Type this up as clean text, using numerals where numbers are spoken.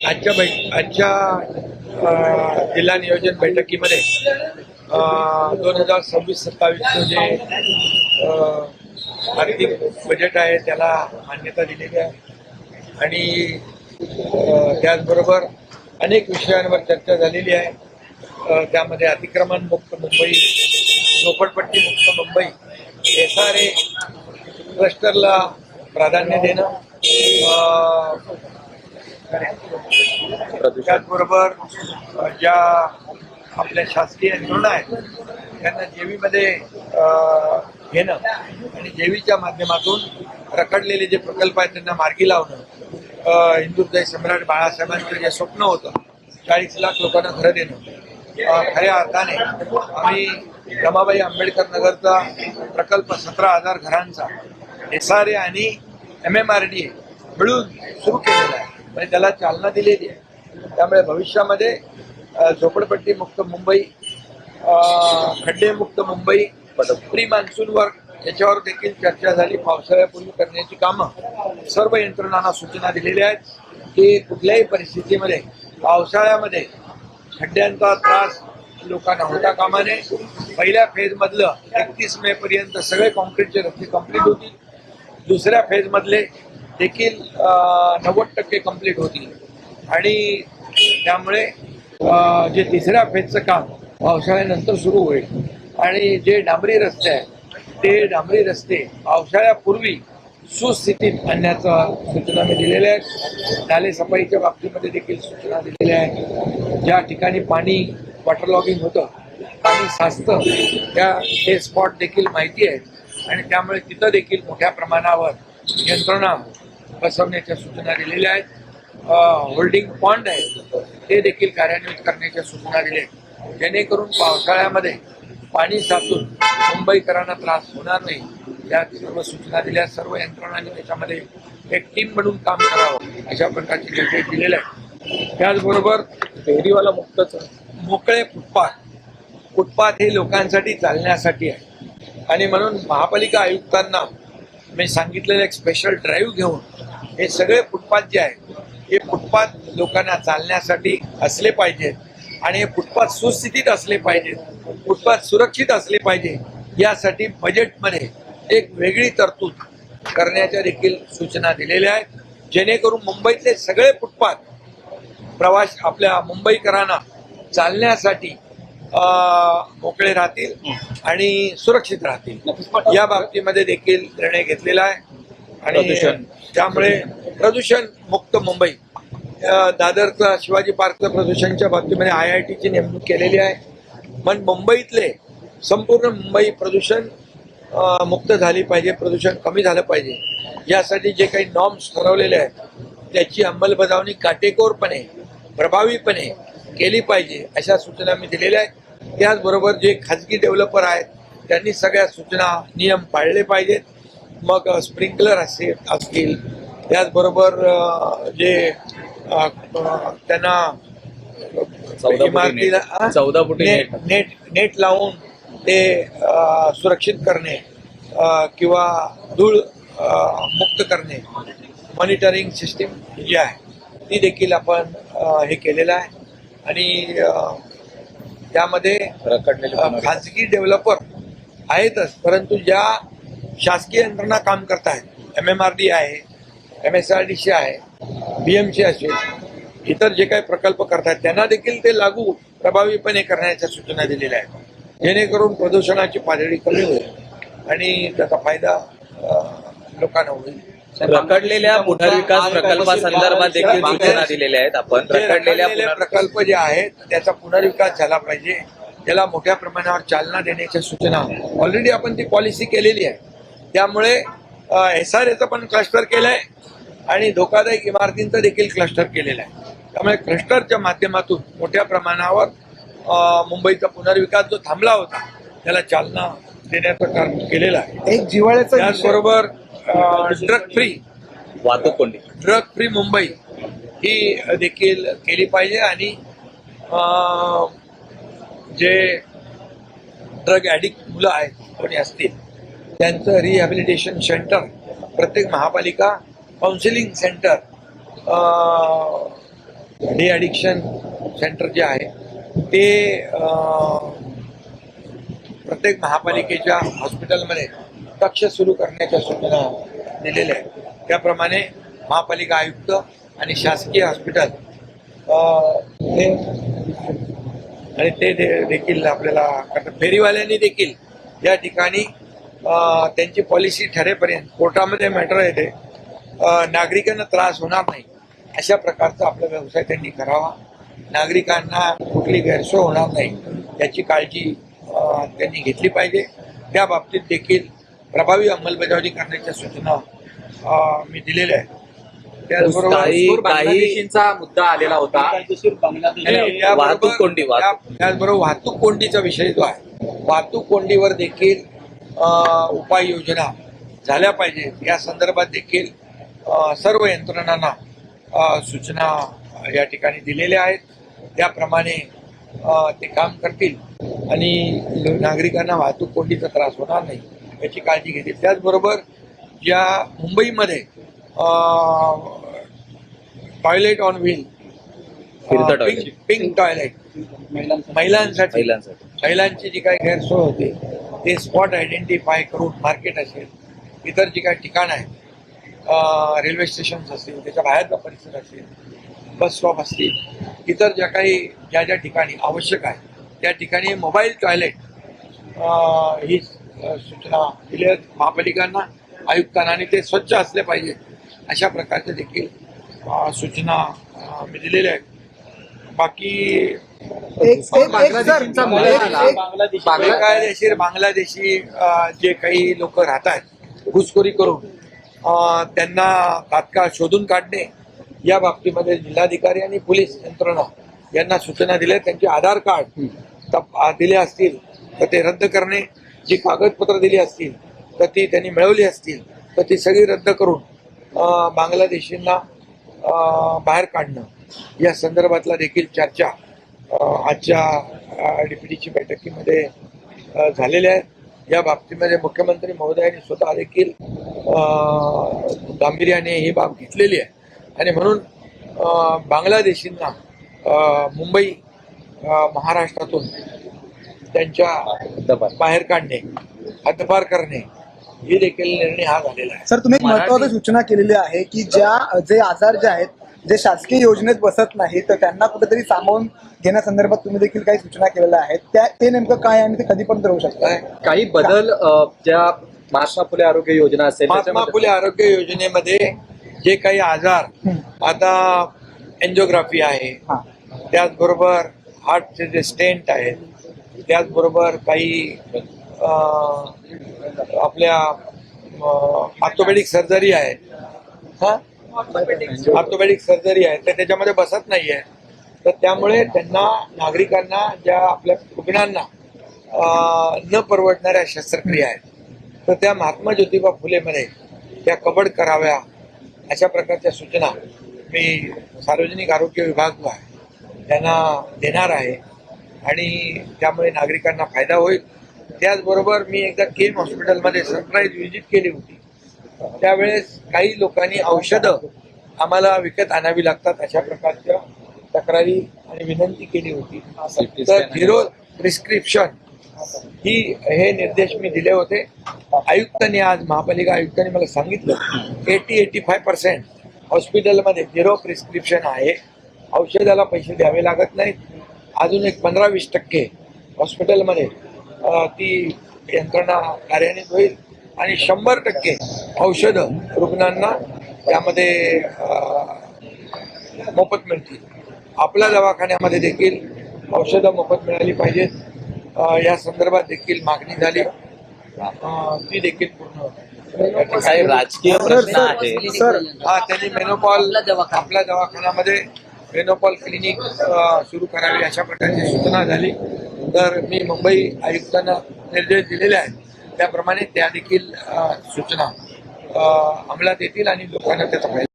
आजच्या जिल्हा नियोजन बैठकीमध्ये 2026-27 जे आर्थिक बजेट आहे त्याला मान्यता दिलेली आहे आणि त्याचबरोबर अनेक विषयांवर चर्चा झालेली आहे. त्यामध्ये अतिक्रमण मुक्त मुंबई, झोपडपट्टी मुक्त मुंबई, SRA क्लस्टरला प्राधान्य देणं, त्याचबरोबर ज्या आपल्या शासकीय यंत्रणा आहेत त्यांना जेवीमध्ये घेणं आणि जेवीच्या माध्यमातून रखडलेले जे प्रकल्प आहेत त्यांना मार्गी लावणं. हिंदुत्व सम्राट बाळासाहेबांचं जे स्वप्न होतं 40 लाख लोकांना घरं देणं, खऱ्या अर्थाने आम्ही रमाबाई आंबेडकर नगरचा प्रकल्प 17,000 घरांचा SRA आणि MMRDA मिळून सुरू केलेला आहे, म्हणजे त्याला चालना दिलेली आहे. त्यामुळे भविष्यामध्ये झोपडपट्टी मुक्त मुंबई, खड्डेमुक्त मुंबई, प्री मान्सून वर्क याच्यावर देखील चर्चा झाली. पावसाळ्यापूर्वी करण्याची कामं सर्व यंत्रणांना सूचना दिलेल्या आहेत की कुठल्याही परिस्थितीमध्ये पावसाळ्यामध्ये खड्ड्यांचा त्रास लोकांना होता कामा नये. पहिल्या फेजमधलं 31 मे पर्यंत सगळे कॉन्क्रीटचे रस्ते कंप्लीट होतील. दुसऱ्या फेजमधले देखील 90% कंप्लीट होतील आणि त्यामुळे जे तिसऱ्या फेजचं काम पावसाळ्यानंतर सुरू होईल आणि जे डांबरी रस्ते आहेत ते डांबरी रस्ते पावसाळ्यापूर्वी सुस्थितीत आणण्याच्या सूचना मी दिलेल्या आहेत. नाले सफाईच्या बाबतीमध्ये देखील सूचना दिलेल्या आहेत. ज्या ठिकाणी पाणी वॉटरलॉगिंग होतं, पाणी साचतं, ते स्पॉट देखील माहिती आहेत आणि त्यामुळे तिथं देखील मोठ्या प्रमाणावर यंत्रणा बसवण्याच्या सूचना दिलेल्या आहेत. होल्डिंग पॉन्ड आहे ते देखील कार्यान्वित करण्याच्या सूचना दिल्या आहेत, जेणेकरून पावसाळ्यामध्ये पाणी साचून मुंबईकरांना त्रास होणार नाही या सर्व सूचना दिल्या. सर्व यंत्रणांनी त्याच्यामध्ये एक टीम बनवून काम करावं अशा प्रकारचे निर्देश दिलेले आहेत. त्याचबरोबर फेरीवाला मोकळे फुटपाथ हे लोकांसाठी चालण्यासाठी आहे आणि म्हणून महापालिका आयुक्तांना मी सांगितलेलं एक स्पेशल ड्राईव्ह घेऊन हे सगळे फुटपाथ जे आहेत हे फुटपाथ लोकांना चालण्यासाठी असले पाहिजेत आणि हे फुटपाथ सुस्थितीत असले पाहिजेत, फुटपाथ सुरक्षित असले पाहिजे यासाठी बजेटमध्ये एक वेगळी तरतूद करण्याच्या देखील सूचना दिलेल्या आहेत, जेणेकरून मुंबईतले सगळे फुटपाथ आपल्या मुंबईकरांना चालण्यासाठी मोकळे राहतील आणि सुरक्षित राहतील या बाबतीमध्ये देखील निर्णय घेतलेला आहे. आणि त्यामुळे प्रदूषण मुक्त मुंबई, दादरचा शिवाजी पार्कचं प्रदूषणच्या बाबतीमध्ये IITची नेमणूक केलेली आहे. पण मुंबईतले संपूर्ण मुंबई प्रदूषण मुक्त झाली पाहिजे, प्रदूषण कमी झालं पाहिजे यासाठी जे काही नॉर्म्स ठरवलेले आहेत त्याची अंमलबजावणी काटेकोरपणे प्रभावीपणे केली पाहिजे अशा सूचना मी दिलेल्या आहेत. त्याचबरोबर जे खाजगी डेव्हलपर आहेत त्यांनी सगळ्या सूचना नियम पाळले पाहिजेत. मग स्प्रिंकलर असतील, त्याचबरोबर जे त्यांना इमारतीला 14 फुटी नेट लावून ते सुरक्षित करणे किंवा धूळ मुक्त करणे, मॉनिटरिंग सिस्टीम जी आहे ती देखील आपण हे केलेलं आहे. आणि त्यामध्ये खाजगी डेव्हलपर आहेतच, परंतु ज्या शासकीय यंत्रणा काम करत आहेत, MMRD आहे, MSRDC आहे, BMC असेल, इतर जे काही प्रकल्प करतात त्यांना देखील ते लागू प्रभावीपणे करण्याच्या सूचना दिलेल्या आहेत, जेणेकरून प्रदूषणाची पातळी कमी होईल आणि त्याचा फायदा लोकांना होईल. रखडलेल्या पुनर्विकास प्रकल्पासंदर्भात देखील सूचना दिलेल्या आहेत. आपण रखडलेले प्रकल्प जे आहेत त्याचा पुनर्विकास झाला पाहिजे, त्याला मोठ्या प्रमाणावर चालना देण्याच्या सूचना ऑलरेडी आपण ती पॉलिसी केलेली आहे. त्यामुळे SRAचं पण क्लस्टर केलंय आणि धोकादायक इमारतींचं देखील क्लस्टर केलेलं आहे. त्यामुळे क्लस्टरच्या माध्यमातून मोठ्या प्रमाणावर मुंबईचा पुनर्विकास जो थांबला होता त्याला चालना देण्याचं काम केलेलं आहे. एक जिव्हाळ्याचा त्याचबरोबर ड्रग फ्री मुंबई ही देखील केली पाहिजे आणि जे ड्रग ॲडिक्ट मुलं आहेत कोणी असतील त्यांचं रिहॅबिलिटेशन सेंटर, प्रत्येक महापालिका counselling centre D addiction centre जे आहे ते प्रत्येक महापालिकेच्या हॉस्पिटलमध्ये कक्ष सुरू करण्याच्या सूचना दिलेल्या आहेत. त्याप्रमाणे महापालिका आयुक्त आणि शासकीय हॉस्पिटल ते देखील आपल्याला करतात. फेरीवाल्यांनी देखील या ठिकाणी त्यांची पॉलिसी ठरेपर्यंत कोर्टामध्ये मॅटर येते नागरिकांना त्रास होणार नाही अशा प्रकारचा आपला व्यवसाय त्यांनी करावा. नागरिकांना कुठली गैरसोय होणार नाही याची काळजी त्यांनी घेतली पाहिजे. त्या बाबतीत देखील प्रभावी अंमलबजावणी करण्याच्या सूचना मी दिलेल्या आहेत. त्याचबरोबर बांगलादेशींचा मुद्दा आलेला होता. वाहतूक कोंडी त्याचबरोबर वाहतूक कोंडीचा विषय जो आहे, वाहतूक कोंडीवर देखील उपाययोजना झाल्या पाहिजेत. या संदर्भात देखील सर्व यंत्रणांना सूचना या ठिकाणी दिलेल्या आहेत. त्याप्रमाणे ते काम करतील आणि नागरिकांना वाहतूक कोंडीचा त्रास होणार नाही याची काळजी घेतील. त्याचबरोबर ज्या मुंबईमध्ये toilet on wheel, pink toilet महिलांची जी काही गैरसोय होते ते स्पॉट आयडेंटिफाय करून मार्केट असेल, इतर जी काही ठिकाण आहे, रेल्वे स्टेशन असतील, त्याच्या बाहेरचा परिसर असेल, बस स्टॉप असतील, इतर ज्या ठिकाणी आवश्यक आहे त्या ठिकाणी मोबाईल टॉयलेट ही सूचना दिल्या महापालिकांना, आयुक्तांना, आणि ते स्वच्छ असले पाहिजे अशा प्रकारच्या देखील सूचना मी दिलेल्या आहेत. बाकी बांगलादेशी जे काही लोक राहत आहेत घुसखोरी करून त्यांना तात्काळ शोधून काढणे या बाबतीमध्ये जिल्हाधिकारी आणि पोलीस यंत्रणा यांना सूचना दिल्या. त्यांचे आधार कार्ड दिले असतील तर ते रद्द करणे, जी कागदपत्र दिली असतील तर ती त्यांनी मिळवली असतील तर ती सगळी रद्द करून बांगलादेशींना बाहेर काढणं या संदर्भातला देखील चर्चा आजच्या डीपीटीची बैठकीमध्ये झालेल्या आहेत. या बाबतीमध्ये मुख्यमंत्री महोदयांनी स्वतः देखील गांभीर्याने ही बाब घेतलेली आहे आणि म्हणून बांगलादेशींना मुंबई महाराष्ट्रातून त्यांच्या बाहेर काढणे, हद्दपार करणे हे देखील निर्णय हा झालेला आहे. सर, तुम्ही एक महत्त्वाची सूचना केलेली आहे की जे आजार जे आहेत जे शासकीय योजनेत बसत नाही तर त्यांना कुठेतरी सामावून घेण्यासंदर्भात तुम्ही देखील काही सूचना केलेल्या आहेत. ते नेमकं काय आणि ते कधीपर्यंत होऊ शकतं? काही बदल ज्या महात्मा फुले आरोग्य योजना असेल, महात्मा फुले आरोग्य योजनेमध्ये जे काही आजार, आता एन्जिओग्राफी आहे, त्याचबरोबर हार्टचे जे स्टेंट आहेत, त्याचबरोबर काही आपल्या ऑर्थोपेडिक सर्जरी आहे, ऑर्थोपेडिक सर्जरी आहे, तर त्याच्यामध्ये बसत नाही आहे. तर त्यामुळे त्यांना, नागरिकांना, ज्या आपल्या रुग्णांना न परवडणाऱ्या शस्त्रक्रिया आहेत तर त्या महात्मा ज्योतिबा फुलेमध्ये त्या कबड कराव्या अशा प्रकारच्या सूचना मी सार्वजनिक आरोग्य विभाग त्यांना देणार आहे आणि त्यामुळे नागरिकांना फायदा होईल. त्याचबरोबर मी एकदा केम हॉस्पिटलमध्ये सरप्राईज व्हिजिट केली होती. त्यावेळेस काही लोकांनी औषधं आम्हाला विकत आणावी लागतात अशा प्रकारच्या तक्रारी आणि विनंती केली होती. तर झिरो प्रिस्क्रिप्शन हे निर्देश मी दिले होते. आयुक्तांनी, आज महापालिका आयुक्तांनी मला सांगितलं 80-85% हॉस्पिटलमध्ये झिरो प्रिस्क्रिप्शन आहे, औषधाला पैसे द्यावे लागत नाहीत. अजून एक 15-20% हॉस्पिटलमध्ये ती यंत्रणा कार्यान्वित होईल आणि 100% औषधं रुग्णांना त्यामध्ये मोफत मिळतील. आपल्या दवाखान्यामध्ये देखील औषधं मोफत मिळाली पाहिजेत या संदर्भात देखील मागणी झाली, ती देखील पूर्ण. काही राजकीय प्रश्न आहे. त्यांनी मेनोपॉल, आपल्या दवाखान्यामध्ये मेनोपॉल क्लिनिक सुरू करावी अशा प्रकारची सूचना झाली. तर मी मुंबई आयुक्तांना निर्देश दिलेले आहेत, त्याप्रमाणे त्या देखील सूचना अंमलात येतील आणि लोकांना त्याचा फायदा